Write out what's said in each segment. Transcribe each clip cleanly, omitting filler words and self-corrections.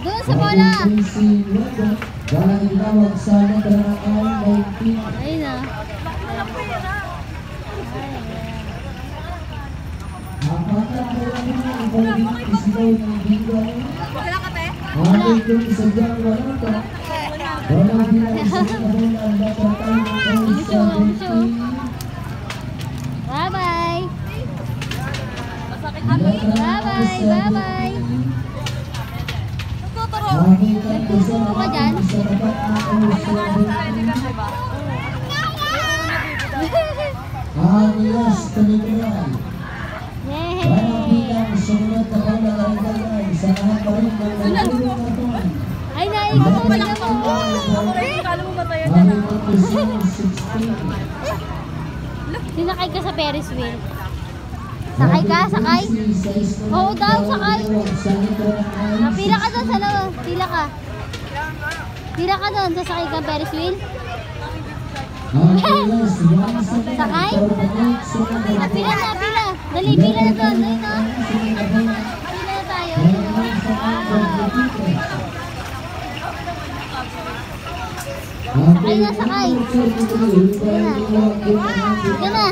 Doon sa bola. Walang tawag sa nadaraan ay Ayun na. apatan ko lang ang pagiging isigaw ng bigay. Amin ko sa dyan wala ka. Walang pinagsigaw ang datatay ng sa Bye-bye. Bye-bye. Bye-bye. Nagtuturo ka dyan? Anilas Panimulan. Yay! Walang bilang sumunod na panglalagay sa lahat pa rin ng nalulong na ito. Ay, naikot mo na mo. Amin ko to 16. Sinakay ka sa Ferris wheel. Sakay ka? Sakay? Oo daw, sakay. Pila ka doon sa loob. Pila ka. Pila ka doon. Sasakay ka Ferris wheel. Sakay? Pila na, pila. Dali, pila na doon. Dali na. Pila na tayo. Sakay na, sakay. Sige na.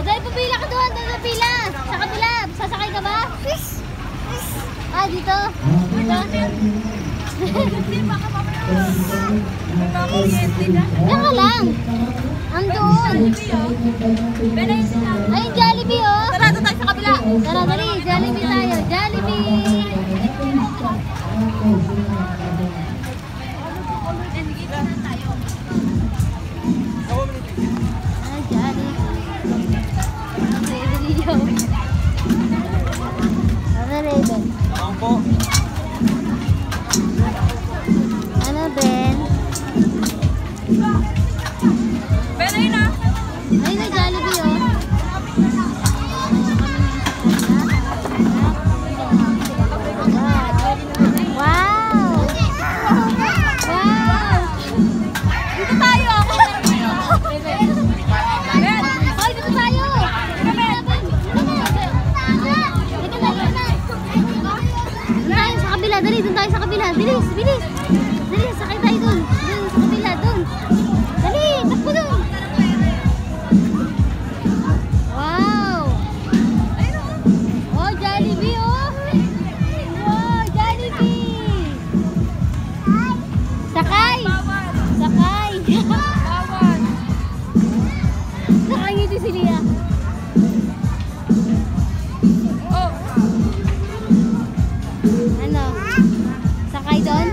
Dahil pupila ka doon, dahil pupila. Sa kabila, sasakay ka ba? Ah, dito. Dito. Diyan ka lang. Ang doon. Ay, Jollibee oh. Tara, doon tayo sa kabila. Tara, dali. Jollibee tayo. Jollibee. Ano, Ben? Ben, ayun na. Ayun na, Jollibee, oh. Wow! Wow! Dito tayo. Ben. Hoy, dito tayo! Dali, doon tayo sa kabila. Bilis, bilis. Dali, sakay tayo doon. Doon sa kabila, doon. Dali, takbo doon. Wow! Oh, Jollibee, oh. Wow, Jollibee. Sakay. Sakay. Nakangiti si Lia. Ano? Sakay doon?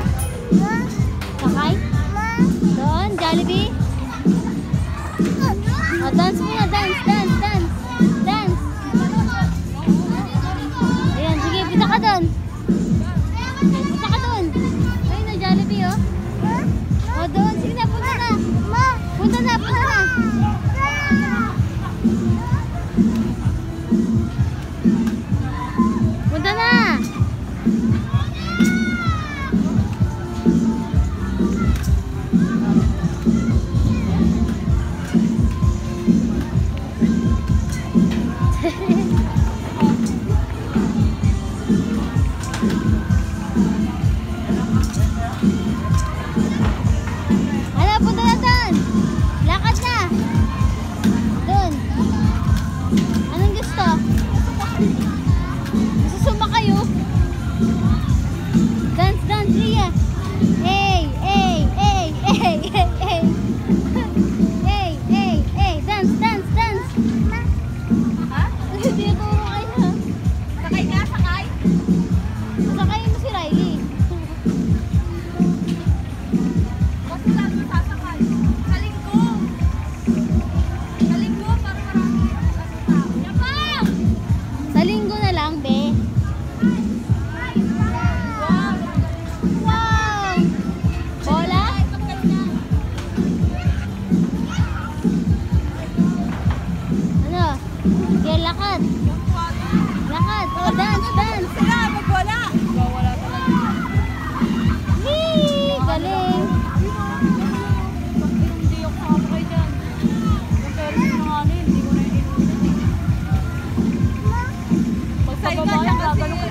Gumagano ka.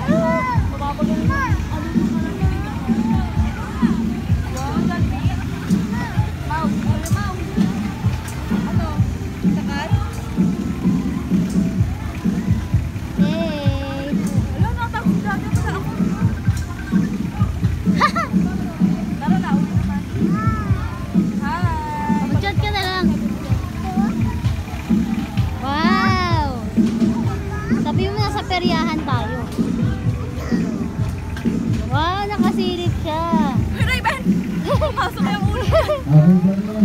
Mababagal mo. Wow, Jollibee. Mau. Mau. Ano? Sakal? Hey! Wala, natapos si Daddy. Wala ako. Tara na, uwi naman. Hi! Mag-chat ka na lang. Wow! Sabi mo nasa peryahan tayo. Wow, nakasilip siya. Uy, Raven! Pumasok yung ulo.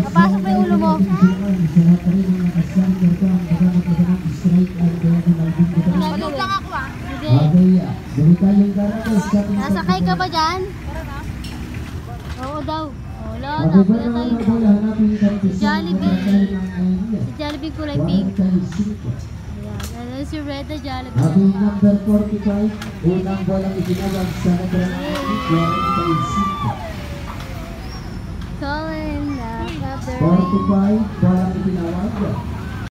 Napasok na yung ulo mo. Malog lang ako ah. Sige. Nasakay ka ba dyan? Oo daw. Wala, napila tayo. Si Jollibee kulay pink. Ayan, ano si Reda Jollibee. Ating number 45, unang bolang itinawag sa nagrang 45. Colin, 45, bolang itinawag.